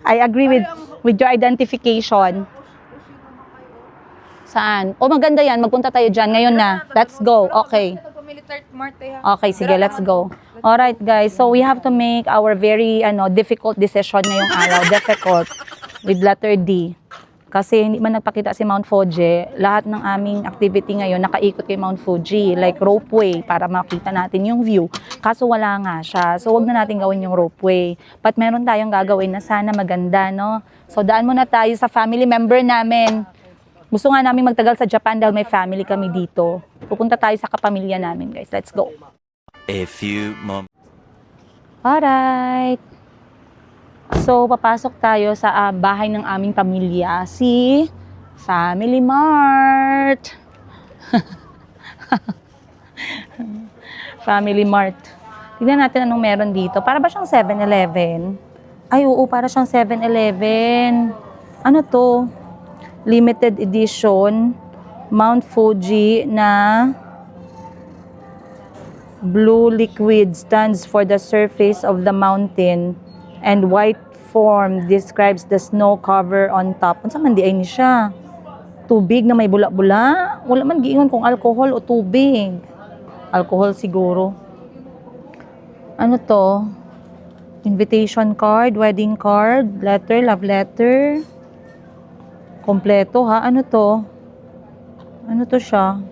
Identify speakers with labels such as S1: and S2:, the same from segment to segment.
S1: I agree with your identification. Saan? O maganda yan, magpunta tayo dyan. Ngayon na. Let's go. Okay. Okay, sige, let's go. Alright guys, so we have to make our very difficult decision ngayong araw. Difficult. With letter D. Kasi hindi man nagpakita si Mount Fuji, lahat ng aming activity ngayon nakaikot kay Mount Fuji, like ropeway para makita natin yung view. Kaso wala nga siya, so wag na natin gawin yung ropeway. But meron tayong gagawin na sana maganda, no? So daan muna tayo sa family member namin. Gusto nga namin magtagal sa Japan dahil may family kami dito. Pupunta tayo sa kapamilya namin, guys. Let's go.
S2: A few moments.
S1: Alright. So, papasok tayo sa bahay ng aming pamilya, si Family Mart. Family Mart. Tignan natin anong meron dito. Para ba siyang 7-Eleven? Ay, oo, para siyang 7-Eleven. Ano to? Limited edition Mount Fuji na blue liquid stands for the surface of the mountain and white form describes the snow cover on top. Unsa man di ay ni siya? Tubig na may bula-bula? Wala man giingon kung alcohol o tubig. Alcohol siguro. Ano to? Invitation card, wedding card, letter, love letter. Kompleto ha? Ano to? Ano to siya?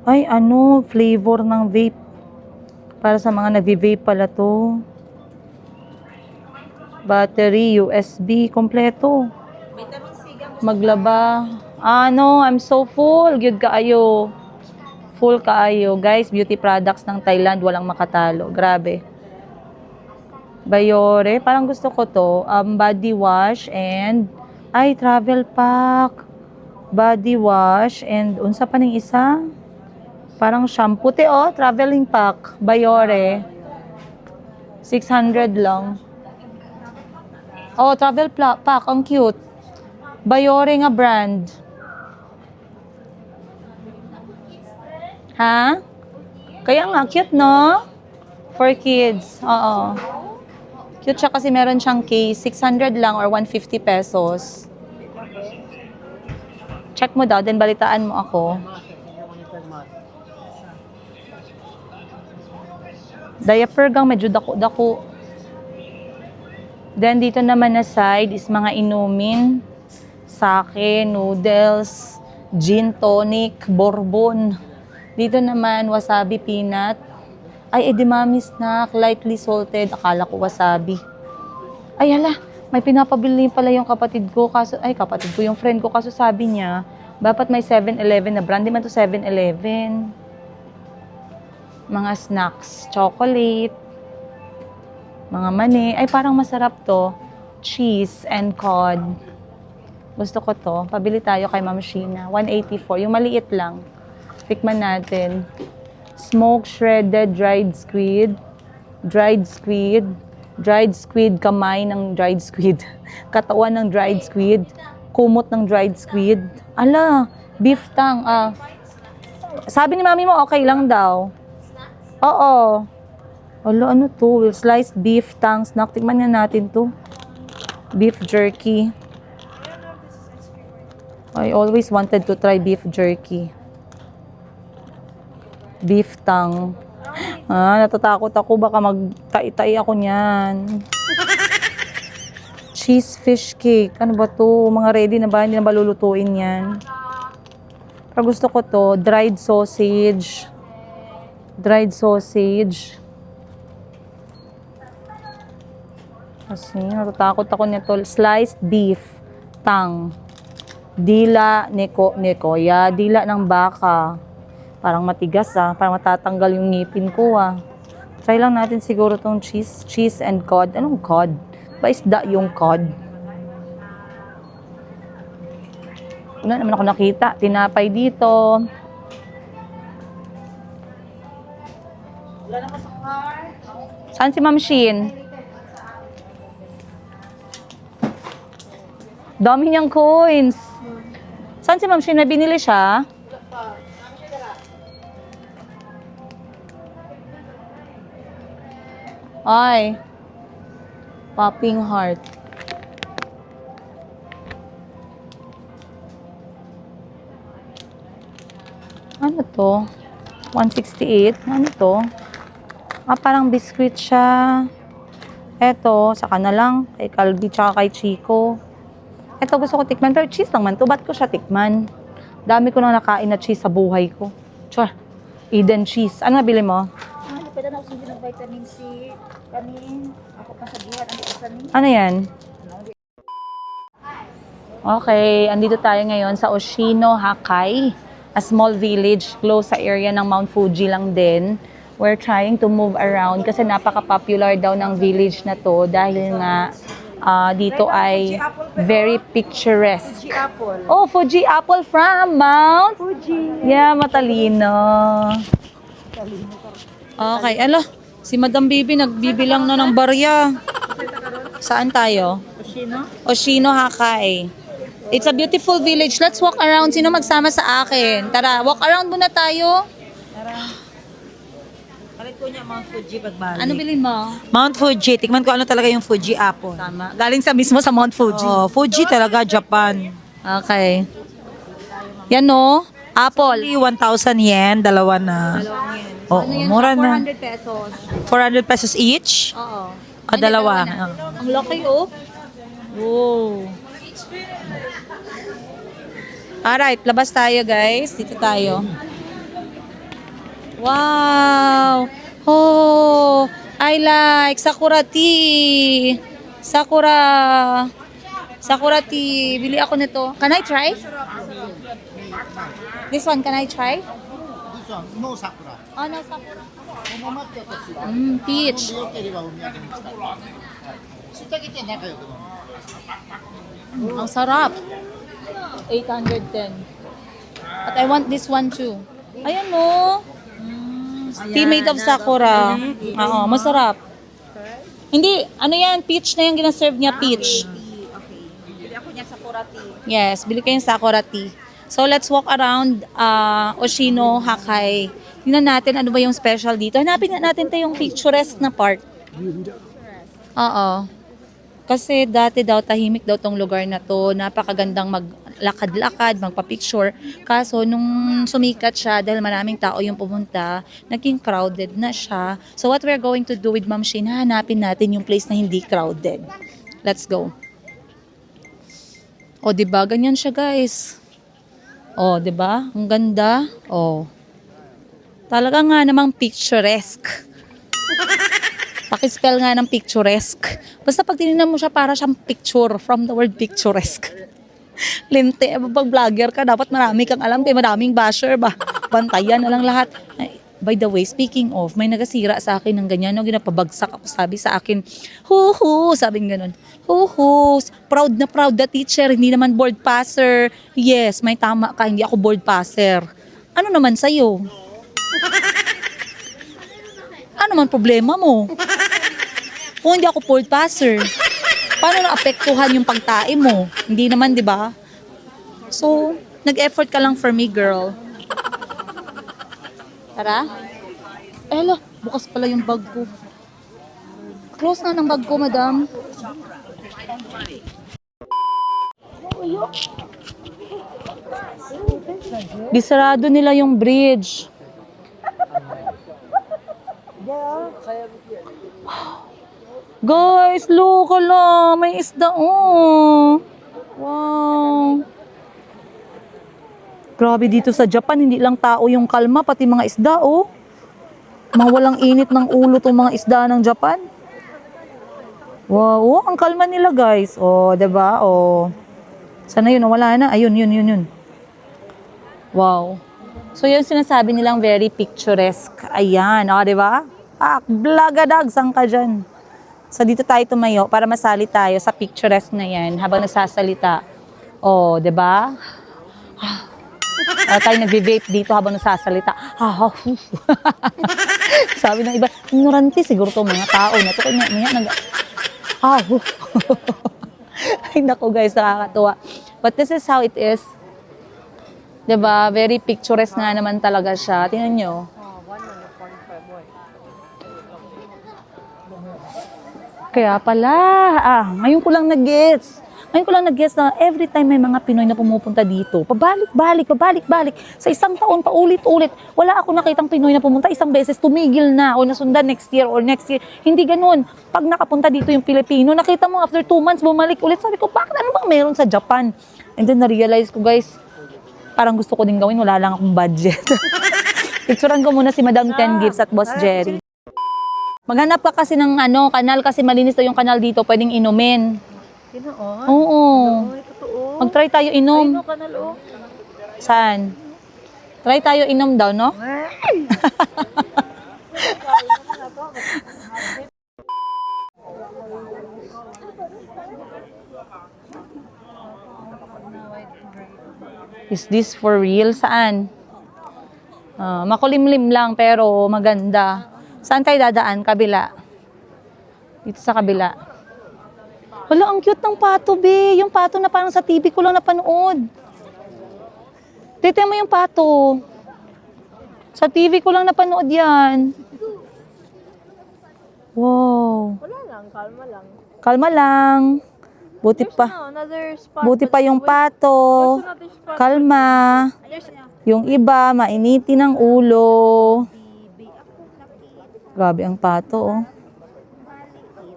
S1: Ay, flavor ng vape. Para sa mga nagvi-vape pala to. Battery, USB, kompleto. Maglaba. No, I'm so full. Good kaayo. Full kaayo. Guys, beauty products ng Thailand, walang makatalo. Grabe. Bayore, parang gusto ko to. Body wash and travel pack. Body wash and unsa pa ning isa? Parang shampoo te traveling pack. Bayore. 600 lang. Oh, travel pack. Ang cute. Bayore nga brand. Ha? Kaya nga, cute, no? For kids. Oo. Cute siya kasi meron siyang case. 600 lang or 150 pesos. Check mo daw, then balitaan mo ako. Diaper gang medyo dako-dako. Then, dito naman na side is mga inumin. Sake, noodles, gin tonic, bourbon. Dito naman, wasabi peanut. Ay, edamame snack, lightly salted. Akala ko wasabi. Ay, hala, may pinapabili pala yung kapatid ko. Kapatid ko, yung friend ko. Kaso sabi niya, dapat may 7-Eleven na brand. Di man to 7-Eleven. Mga snacks, chocolate. Mga mani. Ay, parang masarap to. Cheese and cod. Gusto ko to. Pabili tayo kay Ma'am Sheena. 184. Yung maliit lang. Tikman natin. Smoked shredded dried squid. Dried squid. Dried squid. Kamay ng dried squid. Katawan ng dried squid. Kumot ng dried squid. Ala, beef tang. Sabi ni mami mo, okay lang daw. Oo. Ala, ano to? Sliced beef tang snack. Tingnan nga natin to. Beef jerky. I always wanted to try beef jerky. Beef tang. Natatakot ako. Baka magtai-tai ako niyan. Cheese fish cake. Ano ba to? Mga ready na ba? Hindi na ba lulutuin yan? Pero gusto ko to. Dried sausage. Dried sausage. Kasi natatakot ako nito. Sliced beef tang. Dila nekoya. Dila ng baka. Parang matigas parang matatanggal yung ngipin ko Try lang natin siguro tong cheese and cod. Anong cod? Ba isda yung cod? Wala naman ako nakita. Tinapay dito. Wala naman sa car. Saan si Ma'am Sheen? Dami niyang coins. Saan si Ma'am Sheen? May binili siya? Ay. Popping heart. Ano to? 168. Ano to? Parang biscuit siya. Eto, saka na lang. Kay Calvi tsaka kay Chico. Eto, gusto ko tikman. Pero cheese lang man to. Ba't ko siya tikman? Dami ko nang nakain na cheese sa buhay ko. Char. Eden cheese. Ano nabili mo?
S3: Pwede na ako sundin ng vitamin C. Kanin. Ako pa sa buhat. Ano sa ni?
S1: Ano yan? Okay, andito tayo ngayon sa Oshino Hakai, a small village close sa area ng Mount Fuji lang din. We're trying to move around kasi napaka-popular daw ng village na to dahil nga dito ay very picturesque.
S3: Fuji apple.
S1: Oh, Fuji apple from Mount
S3: Fuji.
S1: Yeah, matalino. Okay, alo, si Madam Bibi nagbibilang na ng barya. Saan tayo?
S3: Oshino?
S1: Oshino Hakai. It's a beautiful village. Let's walk around. Sino magsama sa akin? Tara, walk around muna tayo.
S3: Kalit ko niya Mount Fuji pagbalik.
S1: Ano bilhin mo?
S3: Mount Fuji. Tikman ko ano talaga yung Fuji apple.
S1: Tama. Galing sa mismo sa Mount Fuji.
S3: Oh, Fuji talaga, Japan.
S1: Okay. Yan no? Apple.
S3: Only 1,000 yen, dalawa na. Oo, mura na.
S1: 400 pesos.
S3: 400 pesos each?
S1: Oo.
S3: O, dalawa.
S1: Ang laki oh. Wow. Alright, labas tayo guys. Dito tayo. Wow! Oh, I like Sakura tea. Sakura tea. Bili ako nito. Can I try? This one, can I try?
S4: This one, no sakura.
S1: Oh, no, Sakura.
S4: 桃抹茶と違う。
S1: Peach.
S4: 良ければお土産に使って。しいたけって仲良く飲む。
S1: Ang sarap. 810. But I want this one too. Ayan no. Tea made of sakura. Oo, masarap. Hindi, ano yan, peach na yung ginaserve niya, peach.
S3: Bili ako niya Sakura tea.
S1: Yes, bili kayong sakura tea. So let's walk around Oshino Hakai. Tingnan natin ano ba yung special dito. Hanapin nga natin yung picturesque na part. Oo. Kasi dati daw tahimik daw tong lugar na to. Napakagandang maglakad-lakad, magpa-picture. Kaso nung sumikat siya dahil maraming tao yung pumunta, naging crowded na siya. So what we're going to do with Ma'am Shin, hanapin natin yung place na hindi crowded. Let's go. O, diba? Ganyan siya, guys. O, diba? Ang ganda. O. Talaga nga namang picturesque. Pakispell nga ng picturesque. Basta pag tinignan mo siya, para siyang picture from the word picturesque. Linte, pag vlogger ka, dapat marami kang alam. Kaya maraming basher ba? Bantayan na lang lahat. Ay, by the way, speaking of, may nagasira sa akin ng ganyan. No, ginapabagsak ako, sabi sa akin, huhu, sabing ganun. Huhu, proud na teacher, hindi naman board passer. Yes, may tama ka, hindi ako board passer. Ano naman sa'yo? Ano man problema mo? Kung hindi ako board passer, paano naapektuhan yung pagtae mo? Hindi naman, di ba? So, nag-effort ka lang for me, girl. Tara. Eh, hala, bukas pala yung bag ko. Close na ng bag ko, madam. Bisarado nila yung bridge. Guys, look, hala, may isda, oh. Wow. Grabe dito sa Japan, hindi lang tao yung kalma, pati mga isda, oh. Mga walang init ng ulo tong mga isda ng Japan. Wow, oh, ang kalma nila, guys. Oh, 'di ba? Oh. Sana yun, wala na. Ayun, yun. Wow. So, yung sinasabi nilang very picturesque. Ayan, oh, 'di ba? Blagadag, saan ka dyan? So, dito tayo tumayo para masali tayo sa picturesque na yan habang nagsasalita. Oh, 'di ba? Tayo nagve-vape dito habang nagsasalita. Sabi ng iba, ignorante siguro to mga tao na to. Kanya nag... Ay, naku guys, nakakatuwa. But this is how it is. 'Di ba? Very picturesque nga naman talaga siya. Tingnan nyo. Kaya pala, ngayon ko lang nag-gets. Ngayon ko lang nag-gets na every time may mga Pinoy na pumupunta dito, pabalik-balik. Sa isang taon, paulit-ulit. Wala ako nakitang Pinoy na pumunta isang beses, tumigil na o nasundan next year or next year. Hindi ganun. Pag nakapunta dito yung Pilipino, nakita mo after 2 months, bumalik ulit. Sabi ko, bakit ano bang meron sa Japan? And then na-realize ko, guys, parang gusto ko din gawin, wala lang akong budget. Picturean ko muna si Madam 10 Gifts at Boss Jerry. Maghanap ka kasi ng kanal kasi malinis daw yung kanal dito, pwedeng inumin.
S3: Ginoon?
S1: Oo.
S3: Ay, totoo.
S1: Mag-try tayo inom.
S3: Ay, no, kanal, oh.
S1: Saan? Try tayo inom daw, no? Is this for real? Saan? Makulimlim lang pero maganda. Saan tayo dadaan? Kabila. Dito sa kabila. Wala, ang cute ng pato, be. Yung pato na parang sa TV ko lang napanood. Tete mo yung pato. Sa TV ko lang napanood yan. Wow.
S3: Wala lang, kalma lang.
S1: Kalma lang. Buti pa.
S3: Another spot.
S1: Buti pa yung pato.
S3: Another spot.
S1: Kalma. Yung iba, mainitin ang ulo. Grabe ang pato, oh.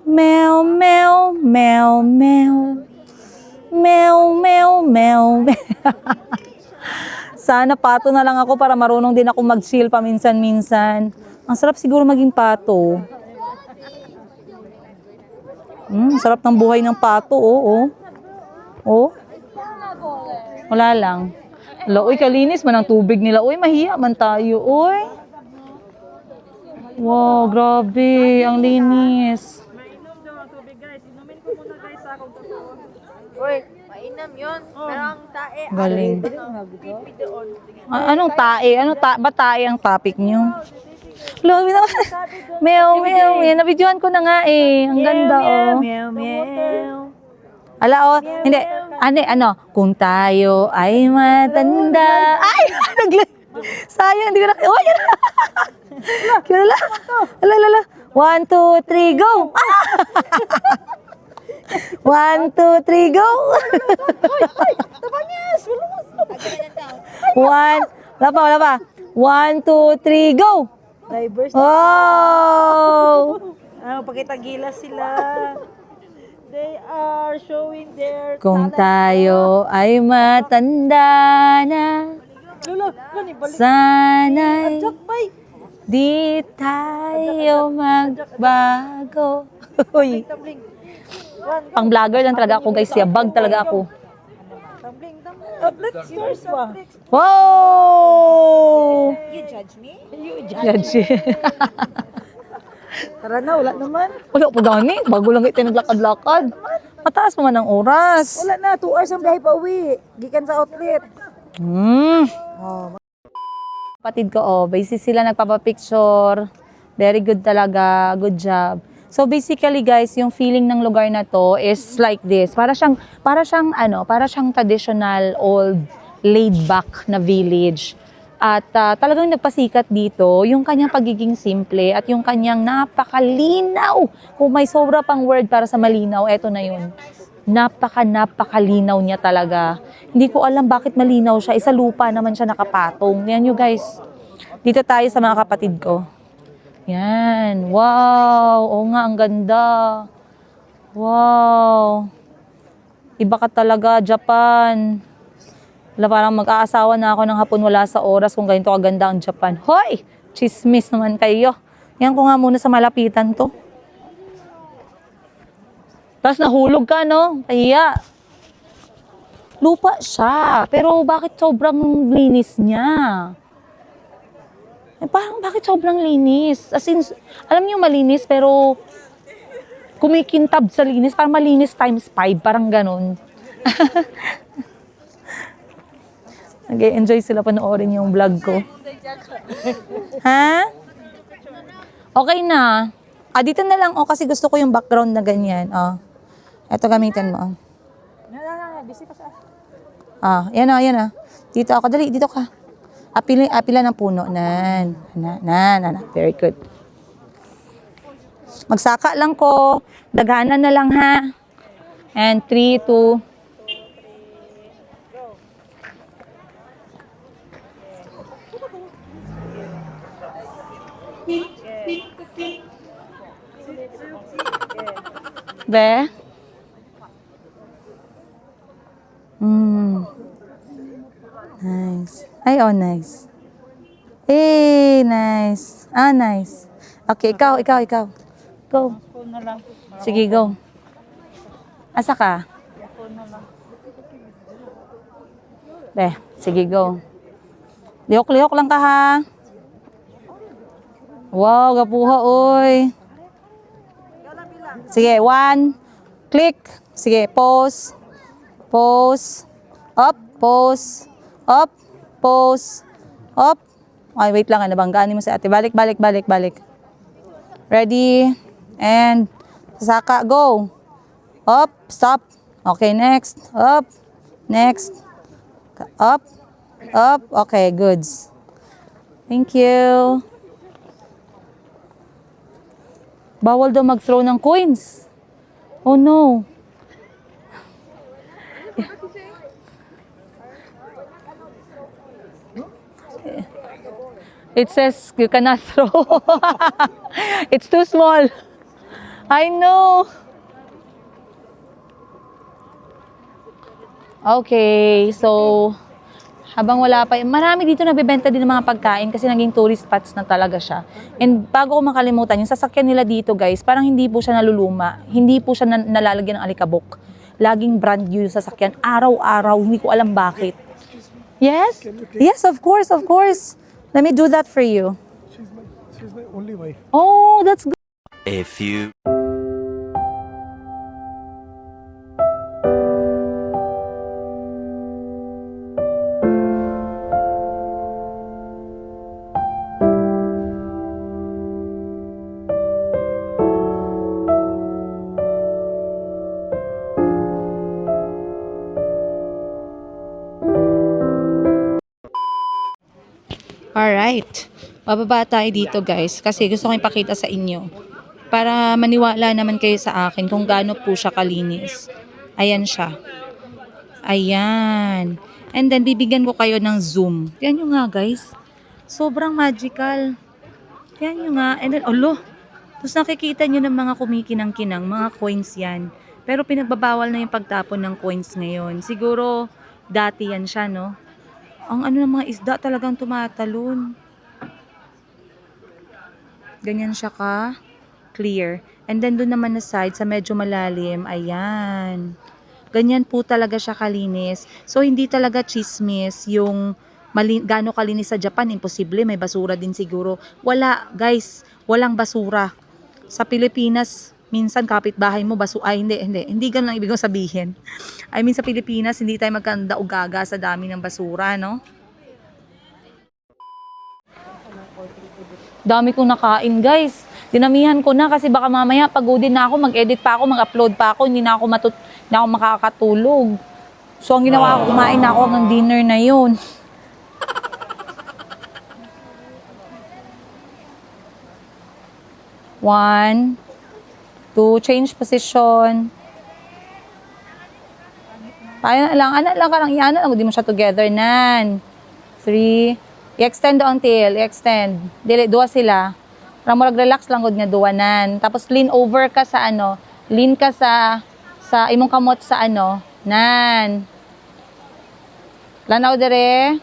S1: Meow, meow, meow, meow. Meow, meow, meow, meow. Sana pato na lang ako para marunong din ako mag-chill paminsan-minsan. Ang sarap siguro maging pato. Sarap ng buhay ng pato, oh. Oh. Wala lang. Wala, uy, kalinis man ang tubig nila. Uy, mahiya man tayo, uy. Wow, grabe. Ang linis.
S3: Mainom daw ang tubig, guys. Inumin ko muna, guys, sa akong totoo. Uy, mainam yun. Pero ang tae,
S1: Galing.
S3: pipi doon.
S1: Anong tae? Ba tae ang topic niyo? Lomi naman. Meow, meow. Yan, nabidyohan ko na nga eh. Ang ganda, oh.
S3: Meow, meow.
S1: Ala, oh. Hindi. Kung tayo ay matanda. Ay! Sayang, hindi ko na. Oh, yan. Kilala. Ala. 1, 2, 3, go! 1, 2, 3, go! Wala pa. 1, 2, 3, go!
S3: Divers.
S1: Oh!
S3: Pagkitagila sila. They are showing their
S1: Kung tayo ay matanda na,
S3: Lolo, gani balik.
S1: sana'y
S3: Jakbay.
S1: di tayo magbago. Uy,
S3: Tumbling.
S1: pang vlogger lang talaga ako, guys. Yabag talaga ako.
S3: Tumbling. Let's yours pa.
S1: Wow!
S3: You judge me?
S1: Judge.
S3: Tara na, wala naman.
S1: Wala po gani. Bago lang ito naglakad-lakad. Mataas pa man ang oras.
S3: Wala na, 2 hours ang biyahe pa uwi. Gikan sa outlet.
S1: Kapatid ko, basic sila nagpapapicture. Very good talaga. Good job. So basically guys, yung feeling ng lugar na to is like this. Para siyang traditional old laid back na village. At talagang nagpasikat dito yung kanyang pagiging simple at yung kanyang napakalinaw. Kung may sobra pang word para sa malinaw, eto na yun. Napakalinaw niya talaga. Hindi ko alam bakit malinaw siya. Isa lupa naman siya nakapatong. Yan nyo guys. Dito tayo sa mga kapatid ko. Yan. Wow. Oo nga, ang ganda. Wow. Iba ka talaga, Japan. Wala, parang mag-aasawa na ako ng hapon, wala sa oras kung ganito kaganda ang Japan. Hoy! Chismis naman kayo. Yan ko nga muna sa malapitan to. Tapos nahulog ka, no? Kaya. Lupa siya. Pero bakit sobrang linis niya? Parang bakit sobrang linis? As in, alam niyo malinis pero kumikintab sa linis. Parang malinis times 5. Parang ganun. Nag-enjoy sila panoorin yung vlog ko. Ha? Okay na. Dito na lang. Kasi gusto ko yung background na ganyan. Ito gamitin mo.
S3: Busy pa siya.
S1: Yan. Dito ako. Dali, dito ka. Apila ng puno. Nan. Very good. Magsaka lang ko. Daghanan na lang ha. And 3, 2. Be? Nice. Ay, oh, nice. Eh, nice. Ah, nice. Okay, ikaw. Go. Sige, go. Asa ka? Be, sige, go. Lihok-lihok lang ka, ha? Wow, gapuha, oy. Sige, 1. Click. Sige, pause. Pause. Up, pause. Up, pause. Up. Ay, wait lang, nabanggaan mo si ate. Balik. Ready? And, saka, go. Up, stop. Okay, next. Up, next. Up, up. Okay, goods. Thank you. Bawal daw mag-throw ng coins. Oh no. It says you cannot throw. It's too small. I know. Okay, so habang wala pa, marami dito nagbebenta din ng mga pagkain kasi naging tourist spots na talaga siya. And bago ko makalimutan, yung sasakyan nila dito guys, parang hindi po siya naluluma, hindi po siya nalalagyan ng alikabok. Laging brand new yung sasakyan, araw-araw, hindi ko alam bakit. Yes? Yes, of course. Let me do that for you.
S5: She's my only wife.
S1: Oh, that's good.
S2: A few.
S1: Alright. Bababa tayo dito guys kasi gusto ko ipakita sa inyo para maniwala naman kayo sa akin kung gaano po siya kalinis. Ayan siya. Ayan. And then bibigyan ko kayo ng zoom. Yan yung nga guys. Sobrang magical. Yan yung nga. And then, tapos nakikita nyo ng mga kumikinang-kinang, mga coins yan. Pero pinagbabawal na yung pagtapon ng coins ngayon. Siguro dati yan siya, no? Ang ano ng mga isda talagang tumatalon. Ganyan siya ka clear. And then doon naman na side sa medyo malalim, ayan. Ganyan po talaga siya kalinis. So hindi talaga chismis yung gaano kalinis sa Japan, imposible, may basura din siguro. Wala, guys, walang basura. Sa Pilipinas, minsan kapitbahay mo hindi ganun ang ibig kong sabihin. I mean sa Pilipinas hindi tayo magkanda-ugaga sa dami ng basura, no? Dami kong nakain, guys. Dinamihan ko na kasi baka mamaya pagodin na ako, mag-edit pa ako, mag-upload pa ako, hindi na ako makakatulog. So ang ginawa ko, kumain na ako ng dinner na yun. One, two, change position. Anak lang, hindi mo siya together, nan. 3, i-extend ang tail, i-extend. Dili, duwa sila. Para mo relax lang gud nga duwanan. Tapos lean over ka sa lean ka sa imong kamot sa nan. Lanaw dire.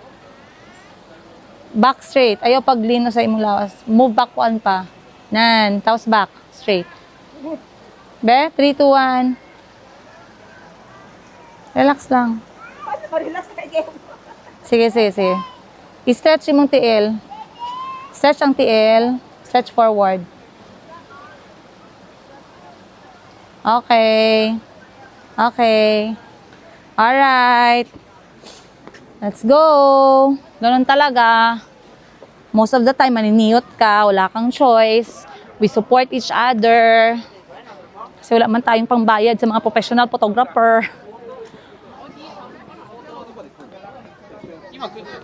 S1: Back straight. Ayaw pag lean sa imong lawas. Move back one pa. Nan, tapos back straight. Be, 3, 2, 1. Relax lang.
S3: Relax kayo.
S1: Sige. I-stretch imong tiil. Stretch ang tiil. Stretch forward. Okay. Alright. Let's go. Ganun talaga. Most of the time, maniniyot ka. Wala kang choice. We support each other. Kasi wala man tayong pangbayad sa mga professional photographer.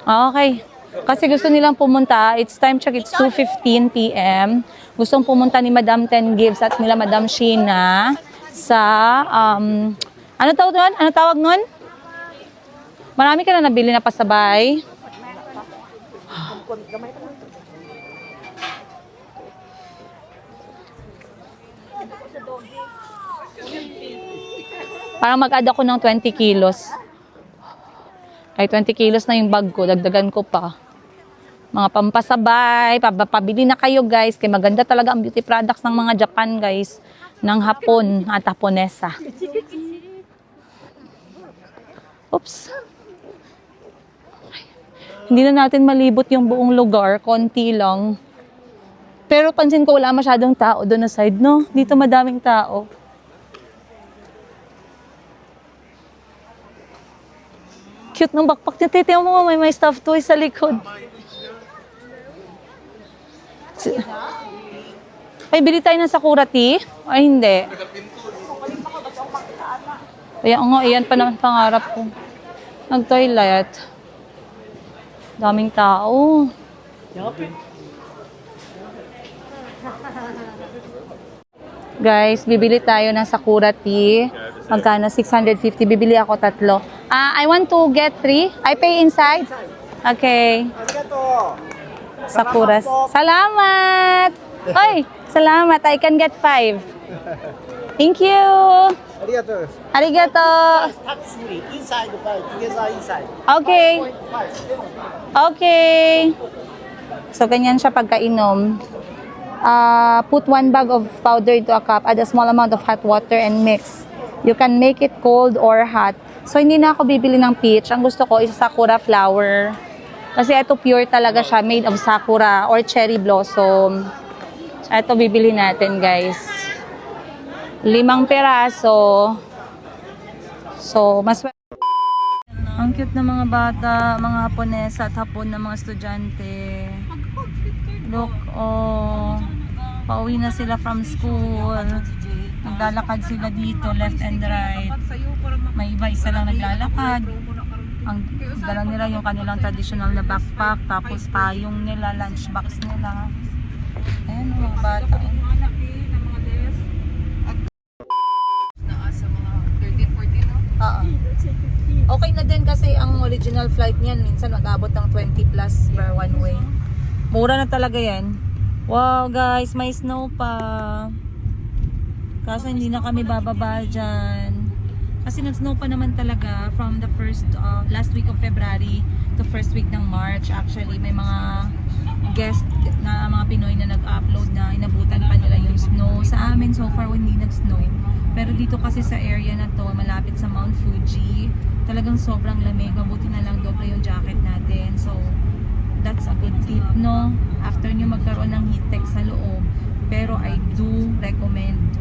S1: Okay. Kasi gusto nilang pumunta, it's time check, it's 2:15 p.m. Gustong pumunta ni Madam Ten Gibbs at nila Madam Sheena sa, ano tawag nun? Ano tawag nun? Marami ka na nabili na pasabay. Parang mag-add ako ng 20 kilos. Ay, 20 kilos na yung bag ko. Dagdagan ko pa. Mga pampasabay. Pabili na kayo, guys. Kaya maganda talaga ang beauty products ng mga Japan, guys. Ng Hapon at Haponesa. Oops. Hindi na natin malibot yung buong lugar. Konti lang. Pero pansin ko wala masyadong tao doon na side, no? Dito madaming tao. Cute ng backpack niya. Titiyan mo, may stuffed toy sa likod. Ay, bili tayo ng Sakura tea? Ay, hindi. Ayan nga, iyan pa naman pangarap ko. Nag-toilet. Daming tao. Guys, bibili tayo ng Sakura tea. Magkano? 650. Bibili ako 3. I want to get 3. I pay inside. Okay. Sakura. Salamat! Oy, salamat. I can get 5. Thank you. Arigato.
S4: Tax free. Inside the buy. Together inside.
S1: Okay. Okay. So, ganyan siya pagkainom. Put 1 bag of powder into a cup. Add a small amount of hot water and mix. You can make it cold or hot. So, hindi na ako bibili ng peach. Ang gusto ko is sakura flower. Kasi ito pure talaga siya. Made of sakura or cherry blossom. So, ito bibili natin, guys. 5 peraso. So, mas... Ang cute ng mga bata, mga Haponesa at Hapon na mga estudyante. Look, oh. Pauwi na sila from school. Naglalakad sila dito, left and right. May iba isa lang naglalakad. Ang dala nila yung kanilang traditional na backpack, tapos payong nila, lunchbox nila. Ayan mga bata. Okay na din kasi ang original flight niyan minsan mag-abot ng 20 plus per one way. Mura na talaga yan. Wow guys, may snow pa. Kaso hindi na kami bababa dyan. Kasi nag-snow pa naman talaga from the last week of February to first week ng March. Actually, may mga guest na mga Pinoy na nag-upload na inabutan pa nila yung snow. Sa amin, so far, hindi nag-snow. Pero dito kasi sa area na to, malapit sa Mount Fuji, talagang sobrang lamig. Mabuti na lang doble yung jacket natin. So, that's a good tip, no? After nyo magkaroon ng heat tech sa loob. Pero I do recommend,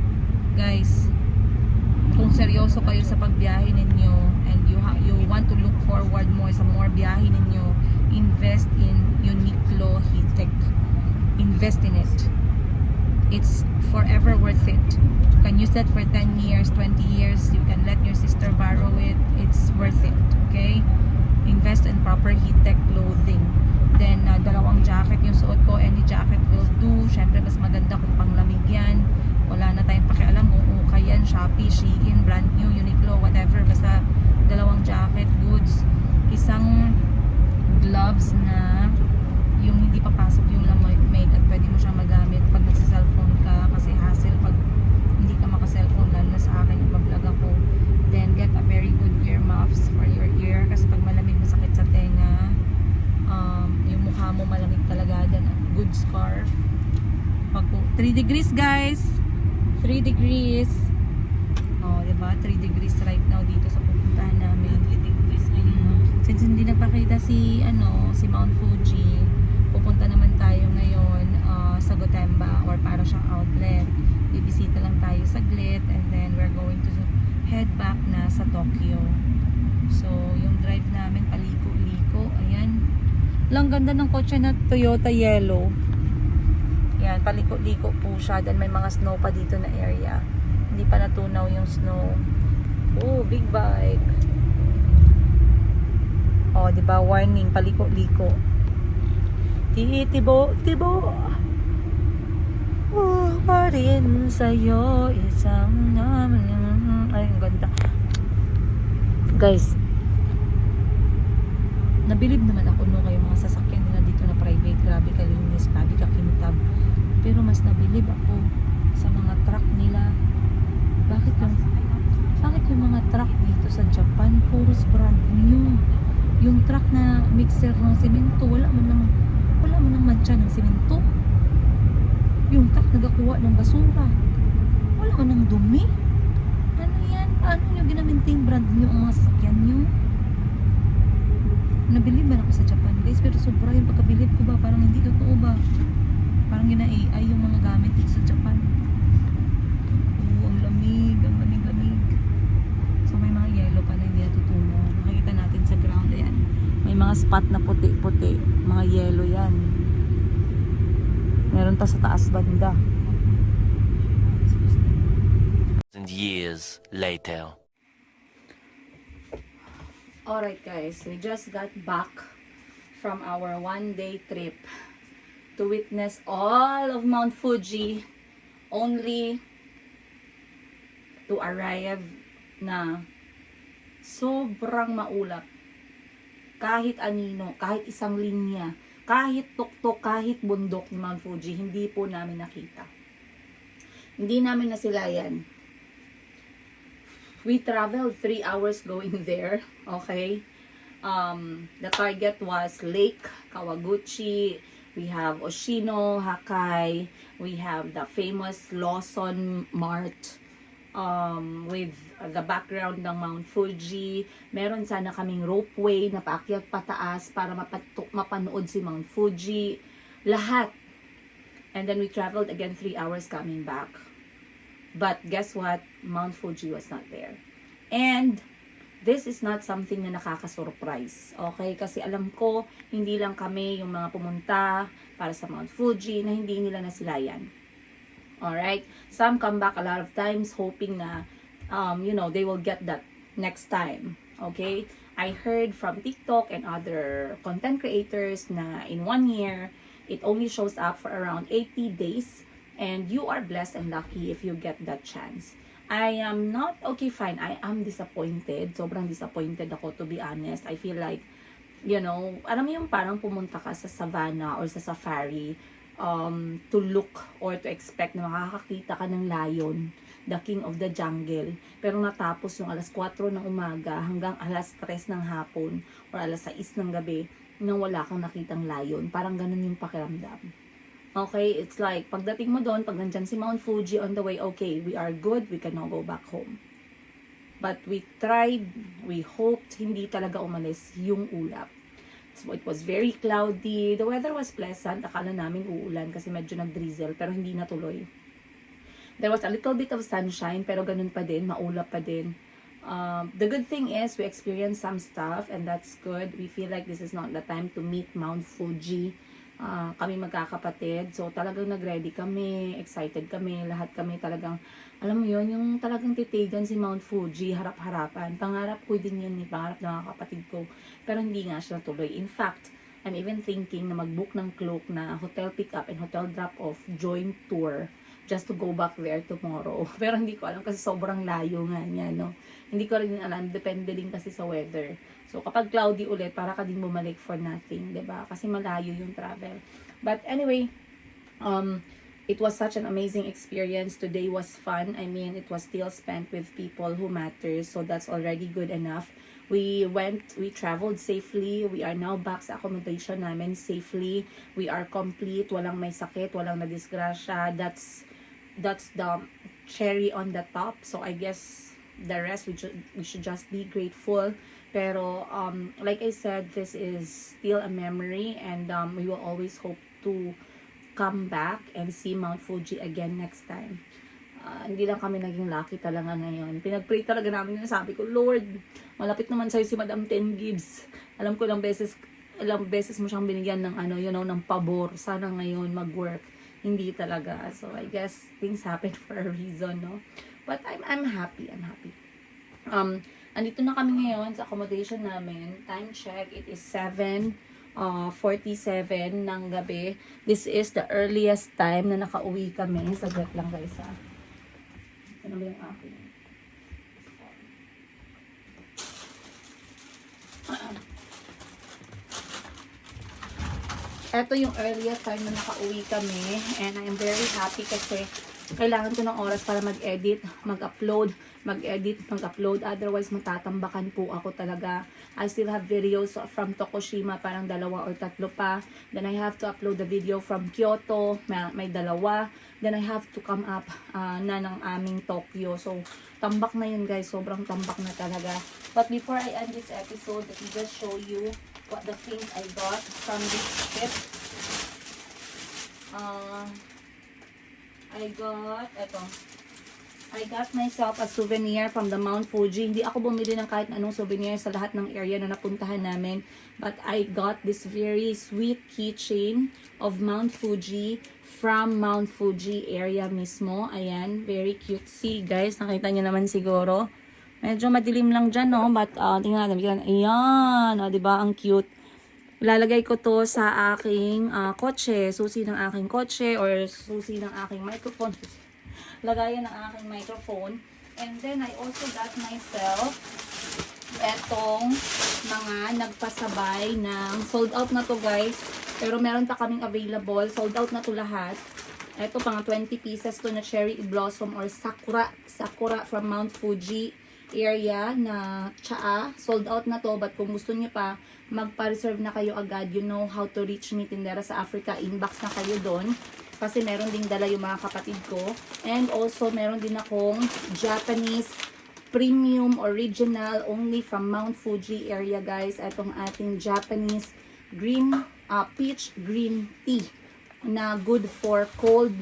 S1: guys, kung seryoso kayo sa pagbiyahe ninyo and you want to look forward more sa more biyahe ninyo, invest in Uniqlo Heat Tech. Invest in it. It's forever worth it. You can use that for 10 years, 20 years. You can let your sister borrow it. It's worth it. Okay? Invest in proper heat tech clothing. Then, 2 jacket yung suot ko. Any jacket will do. Syempre, mas maganda kung panglamig yan. Wala na tayong pakialam kung ukay yan, Shopee, Shein, brand new, Uniqlo, whatever. Basta 2 jacket, goods. Isang gloves na yung hindi papasok yung lamig at pwede mo siyang magamit pag nagsa-cellphone ka kasi hassle pag hindi ka maka-cellphone, lalo na sa akin yung pag-vlog ako. Then get a very good earmuffs for your ear kasi pag malamig, masakit sa tenga. Yung mukha mo malamig talaga. Then a good scarf. 3 degrees guys, 3 degrees. Oh, diba? 3 degrees right now dito sa pupuntahan namin. Since hindi nagpakita si Mount Fuji, pupunta naman tayo ngayon sa Gotemba or para siyang outlet. Bibisita lang tayo saglit and then we're going to head back na sa Tokyo. So, yung drive namin paliko-liko. Ayan. Lang ganda ng kotse na Toyota Yellow. Yan, paliko-liko po siya. Then may mga snow pa dito na area. Hindi pa natunaw yung snow. Oh, big bike. Oh, 'di ba? Warning, paliko-liko. Titibo-tibo pa rin sa'yo isang ay, ang ganda. Guys, nabilib naman ako no kayo mga sasakyan nila dito na private. Grabe kalinis, grabe kakintab. Pero mas nabilib ako sa mga truck nila. Bakit yung mga truck dito sa Japan puros brand new? Yung truck na mixer ng semento, wala man ng mancha ng semento. Yung truck nagakuha ng basura, wala man ng dumi. Ano yan? Paano nyo ginamintain brand new ang mga sasakyan nyo? Nabilib man ako sa Japan guys, pero sobra yung pagkabilib ko ba, parang hindi totoo ba, parang gina-AI yung mga gamit dito sa Japan. Ang lamig. So may mga yellow pa na hindi natutunaw. Nakikita natin sa ground, ayan, may mga spot na puti-puti, mga yellow yan. Meron pa sa taas banda.
S2: And years later.
S1: Alright guys, we just got back from our one-day trip to witness all of Mount Fuji, only to arrive na sobrang maulap. Kahit anino, kahit isang linya, kahit tuktok, kahit bundok ni Mount Fuji, hindi po namin nakita. Hindi namin nasilayan. We traveled 3 hours going there, okay? The target was Lake Kawaguchi. We have Oshino, Hakai. We have the famous Lawson Mart with the background ng Mount Fuji. Meron sana kaming ropeway na paakyat pataas para mapanood si Mount Fuji. Lahat. And then we traveled again 3 hours coming back. But guess what? Mount Fuji was not there. And this is not something na nakaka-surprise. Okay? Kasi alam ko, hindi lang kami yung mga pumunta para sa Mount Fuji na hindi nila nasilayan. Alright? Some come back a lot of times hoping na, they will get that next time. Okay? I heard from TikTok and other content creators na in 1 year, it only shows up for around 80 days. And you are blessed and lucky if you get that chance. I am not, okay fine, I am disappointed. Sobrang disappointed ako, to be honest. I feel like, alam mo yung parang pumunta ka sa savannah or sa safari to look or to expect na makakakita ka ng lion, the king of the jungle. Pero natapos yung alas 4 ng umaga hanggang alas 3 ng hapon or alas 6 ng gabi nang wala kang nakitang lion. Parang ganun yung pakiramdam. Okay, it's like, pagdating mo doon, pag nandyan si Mount Fuji on the way, okay, we are good, we can now go back home. But we tried, we hoped, hindi talaga umalis yung ulap. So it was very cloudy, the weather was pleasant, akala namin uulan kasi medyo nag-drizzle, pero hindi natuloy. There was a little bit of sunshine, pero ganun pa din, maulap pa din. The good thing is, we experienced some stuff, and that's good. We feel like this is not the time to meet Mount Fuji. Kami magkakapatid, so talagang nag-ready kami, excited kami, lahat kami talagang, alam mo yun, yung talagang titigan si Mount Fuji, harap-harapan. Pangarap ko din yun, pangarap ng mga kapatid ko, pero hindi nga siya natuloy. In fact, I'm even thinking na mag-book ng Klook na hotel pick-up and hotel drop-off joint tour just to go back there tomorrow. Pero hindi ko alam kasi sobrang layo nga niya, no? Hindi ko rin alam, depende din kasi sa weather. So, kapag cloudy ulit, para ka din bumalik for nothing, 'di ba? Kasi malayo yung travel. But anyway, it was such an amazing experience. Today was fun. I mean, it was still spent with people who matter. So, that's already good enough. We traveled safely. We are now back sa accommodation namin safely. We are complete. Walang may sakit, walang nadisgrasya. That's the cherry on the top. So, I guess the rest, we should just be grateful. Pero, like I said, this is still a memory and we will always hope to come back and see Mount Fuji again next time. Hindi lang kami naging lucky talaga ngayon. Pinag-pray talaga namin yun. Sabi ko, Lord, malapit naman sa'yo si Madam Ten Gibbs. Alam ko ilang beses mo siyang binigyan ng ng pabor. Sana ngayon mag-work. Hindi talaga. So, I guess things happen for a reason, no? But I'm happy. Andito na kami ngayon sa accommodation namin. Time check, it is 7 47 ng gabi. This is the earliest time na nakauwi kami. Saglit lang guys ha. Ano ba yung akin? Ito yung earliest time na nakauwi kami and I am very happy kasi kailangan ko ng oras para mag-edit, mag-upload, mag-upload. Otherwise, matatambakan po ako talaga. I still have videos from Tokushima, parang 2 or 3 pa. Then I have to upload the video from Kyoto, may 2. Then I have to come up na ng aming Tokyo. So, tambak na yun guys. Sobrang tambak na talaga. But before I end this episode, let me just show you what the things I got from this trip. I got myself a souvenir from the Mount Fuji. Hindi ako bumili ng kahit anong souvenir sa lahat ng area na napuntahan namin. But I got this very sweet keychain of Mount Fuji from Mount Fuji area mismo. Ayan, very cutesy guys. Nakita niyo naman siguro. Medyo madilim lang dyan, no? But, tingnan natin. Ayan, diba? Ang cute. Lalagay ko to sa aking kotse, susi ng aking kotse or susi ng aking microphone. Lagayan ng aking microphone. And then I also got myself etong mga nagpasabay ng sold out na to guys. Pero meron pa kaming available. Sold out na to lahat. Ito pang 20 pieces to na cherry blossom or sakura. Sakura from Mount Fuji area na tsaa. Sold out na to, but kung gusto niyo pa, magpa-reserve na kayo agad. You know how to reach me, Tindera sa Africa. Inbox na kayo doon. Kasi meron ding dala yung mga kapatid ko. And also, meron din akong Japanese premium original only from Mount Fuji area, guys. Itong ating Japanese green, peach green tea na good for cold,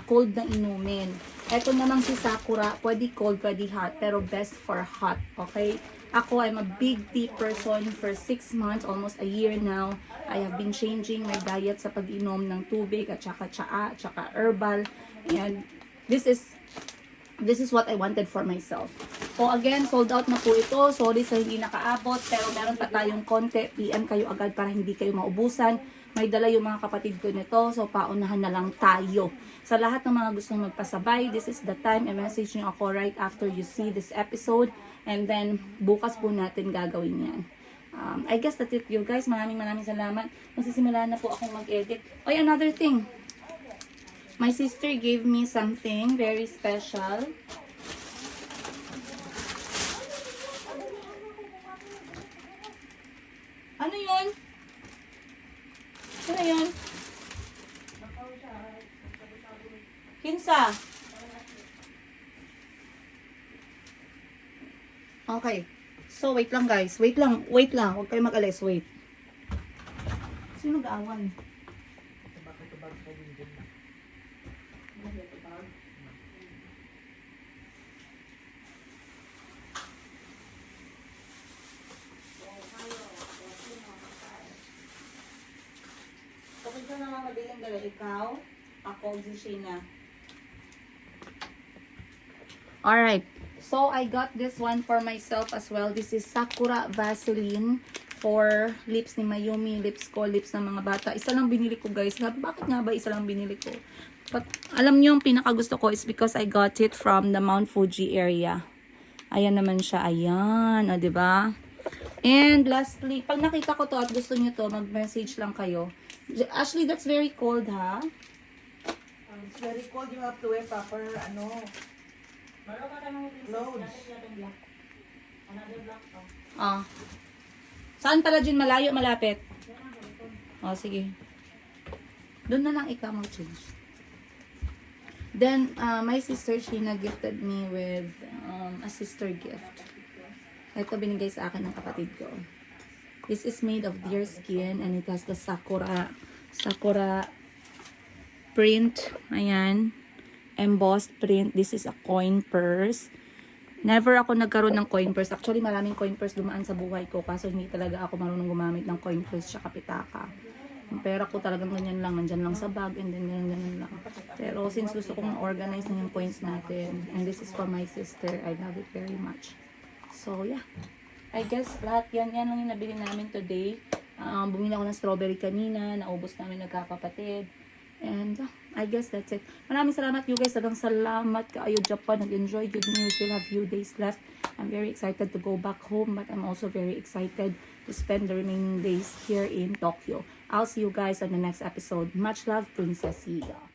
S1: cold na inumin. Ito naman si Sakura, pwede cold, pwede hot, pero best for hot, okay? Ako, I'm a big tea person for 6 months, almost a year now. I have been changing my diet sa pag-inom ng tubig at saka tsaa, at saka herbal. And this is what I wanted for myself. So again, sold out na po ito. Sorry sa hindi nakaabot, pero meron pa tayong konti. PM kayo agad para hindi kayo maubusan. May dala yung mga kapatid ko nito, so paunahan na lang tayo. Sa lahat ng mga gustong magpasabay, this is the time. I-message nyo ako right after you see this episode. And then, bukas po natin gagawin yan. I guess that's it, you guys. Maraming salamat. Magsisimula na po akong mag-edit. Oy, another thing. My sister gave me something very special. Ano yun? Ano yun? Kinsa? Okay. So, wait lang guys. Wait lang. Huwag kayo mag-alis. Wait. Sino mag-aawan? Kapag ka naman madaling dala, ikaw, ako, si Sheena. Alright. So, I got this one for myself as well. This is Sakura Vaseline for lips ni Mayumi, lips ko, lips ng mga bata. Isa lang binili ko, guys. Bakit nga ba isa lang binili ko? But, alam niyo, yung pinakagusto ko is because I got it from the Mount Fuji area. Ayan naman siya. Ayan. O, diba? And lastly, pag nakita ko to at gusto niyo to, mag-message lang kayo. Ashley, that's very cold, ha?
S3: It's very cold. You have to wear proper, clothes.
S1: Saan pala dyan? Malayo, malapit? Sige. Doon na lang ikaw mag-change. Then, my sister, Sheena, gifted me with a sister gift. Ito binigay sa akin ng kapatid ko. This is made of deer skin and it has the Sakura print. Ayan. Embossed print. This is a coin purse. Never ako nagkaroon ng coin purse. Actually, maraming coin purse dumaan sa buhay ko. Kaso hindi talaga ako marunong gumamit ng coin purse tsaka pitaka. Yung pera ko talagang ganyan lang. Nandyan lang sa bag and then ganyan lang. Pero since gusto kong organize na yung coins natin, and this is for my sister, I love it very much. So, yeah. I guess lahat yan lang yung nabili namin today. Bumili ako ng strawberry kanina, naubos namin nagkakapatid. And I guess that's it. Maraming salamat you guys. Talagang salamat kaayo Japan. Nag-enjoy. Good news. Still have few days left. I'm very excited to go back home. But I'm also very excited to spend the remaining days here in Tokyo. I'll see you guys on the next episode. Much love, Princess Higa.